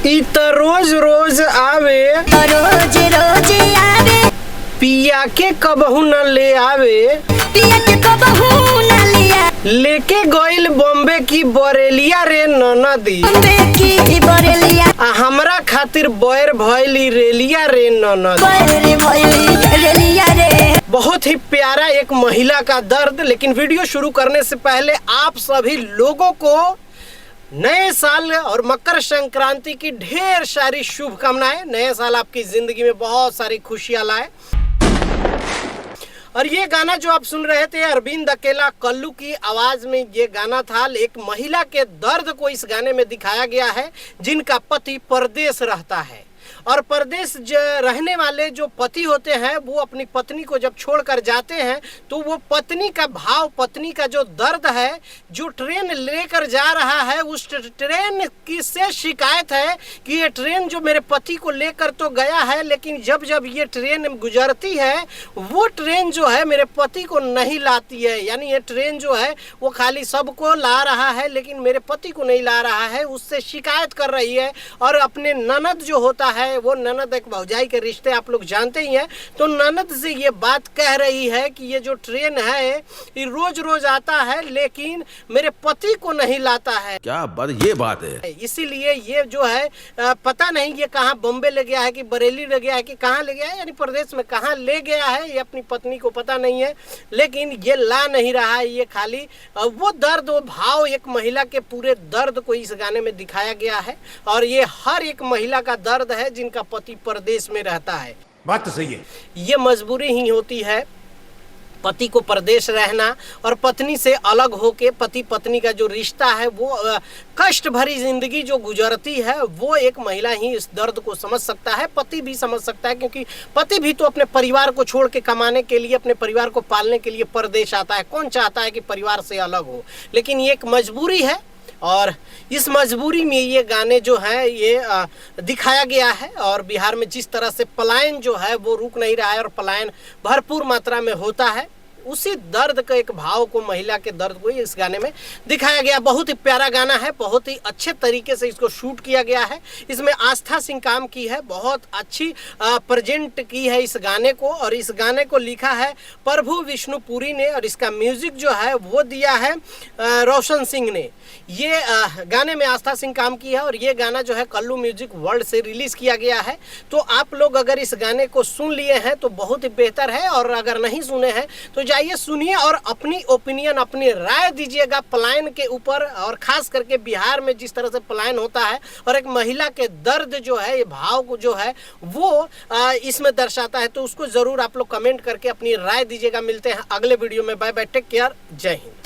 ई त रोज रोज आवे, रोज रोज आवे, पिया के कबहू न ले आवे, पिया के कबहू न लिया, लेके गइल बॉम्बे की बरेलिया रे ननदी, बॉम्बे की बरेलिया, हमरा खातिर बैर भइली रेलिया रे ननदी। बैर भइली रेलिया रे। बहुत ही प्यारा एक महिला का दर्द। लेकिन वीडियो शुरू करने से पहले आप सभी लोगों को नए साल और मकर संक्रांति की ढेर सारी शुभकामनाएं। नए साल आपकी जिंदगी में बहुत सारी खुशियां लाए। और ये गाना जो आप सुन रहे थे अरविंद अकेला कल्लू की आवाज में ये गाना था। एक महिला के दर्द को इस गाने में दिखाया गया है, जिनका पति परदेश रहता है। और परदेश रहने वाले जो पति होते हैं वो अपनी पत्नी को जब छोड़कर जाते हैं तो वो पत्नी का भाव, पत्नी का जो दर्द है, जो ट्रेन लेकर जा रहा है उस ट्रेन की से शिकायत है कि ये ट्रेन जो मेरे पति को लेकर तो गया है, लेकिन जब जब ये ट्रेन गुजरती है वो ट्रेन जो है मेरे पति को नहीं लाती है। यानी ये ट्रेन जो है वो खाली सबको ला रहा है लेकिन मेरे पति को नहीं ला रहा है, उससे शिकायत कर रही है। और अपने ननद जो होता है, वो ननद एक भौजाई के रिश्ते आप लोग जानते ही हैं, तो ननद से ये बात कह रही है कि ये जो ट्रेन है ये रोज रोज आता है लेकिन मेरे पति को नहीं लाता है। क्या बात, ये बात है। इसीलिए ये जो है पता नहीं ये कहाँ बॉम्बे ले गया है कि बरेली ले गया है कि कहाँ ले गया है, यानी प्रदेश में कहाँ ले गया है ये अपनी पत्नी को पता नहीं है, लेकिन ये ला नहीं रहा है। ये खाली वो दर्द, वो भाव एक महिला के पूरे दर्द को इस गाने में दिखाया गया है। और ये हर एक महिला का दर्द है जिनका पति परदेश में रहता है। बात तो सही है। ये मजबूरी ही होती है पति को परदेश रहना, और पत्नी से अलग होके पति पत्नी का जो रिश्ता है वो कष्ट भरी जिंदगी जो गुजरती है, वो एक महिला ही इस दर्द को समझ सकता है। पति भी समझ सकता है, क्योंकि पति भी तो अपने परिवार को छोड़ के कमाने के लिए, अपने परिवार को पालने के लिए परदेश आता है। कौन चाहता है कि परिवार से अलग हो, लेकिन ये एक मजबूरी है। और इस मजबूरी में ये गाने जो हैं ये दिखाया गया है। और बिहार में जिस तरह से पलायन जो है वो रुक नहीं रहा है और पलायन भरपूर मात्रा में होता है, उसी दर्द का एक भाव को, महिला के दर्द को इस गाने में दिखाया गया। बहुत ही प्यारा गाना है, बहुत ही अच्छे तरीके से इसको शूट किया गया है। इसमें आस्था सिंह काम की है, बहुत अच्छी प्रेजेंट की है इस गाने को। और इस गाने को लिखा है प्रभु विष्णुपुरी ने, और इसका म्यूजिक जो है वो दिया है रोशन सिंह ने। ये गाने में आस्था सिंह काम की है और ये गाना जो है कल्लू म्यूजिक वर्ल्ड से रिलीज किया गया है। तो आप लोग अगर इस गाने को सुन लिए हैं तो बहुत ही बेहतर है, और अगर नहीं सुने हैं तो जाइए सुनिए और अपनी ओपिनियन, अपनी राय दीजिएगा पलायन के ऊपर। और खास करके बिहार में जिस तरह से पलायन होता है और एक महिला के दर्द जो है, ये भाव को जो है वो इसमें दर्शाता है, तो उसको जरूर आप लोग कमेंट करके अपनी राय दीजिएगा। मिलते हैं अगले वीडियो में। बाय बाय, टेक केयर, जय हिंद।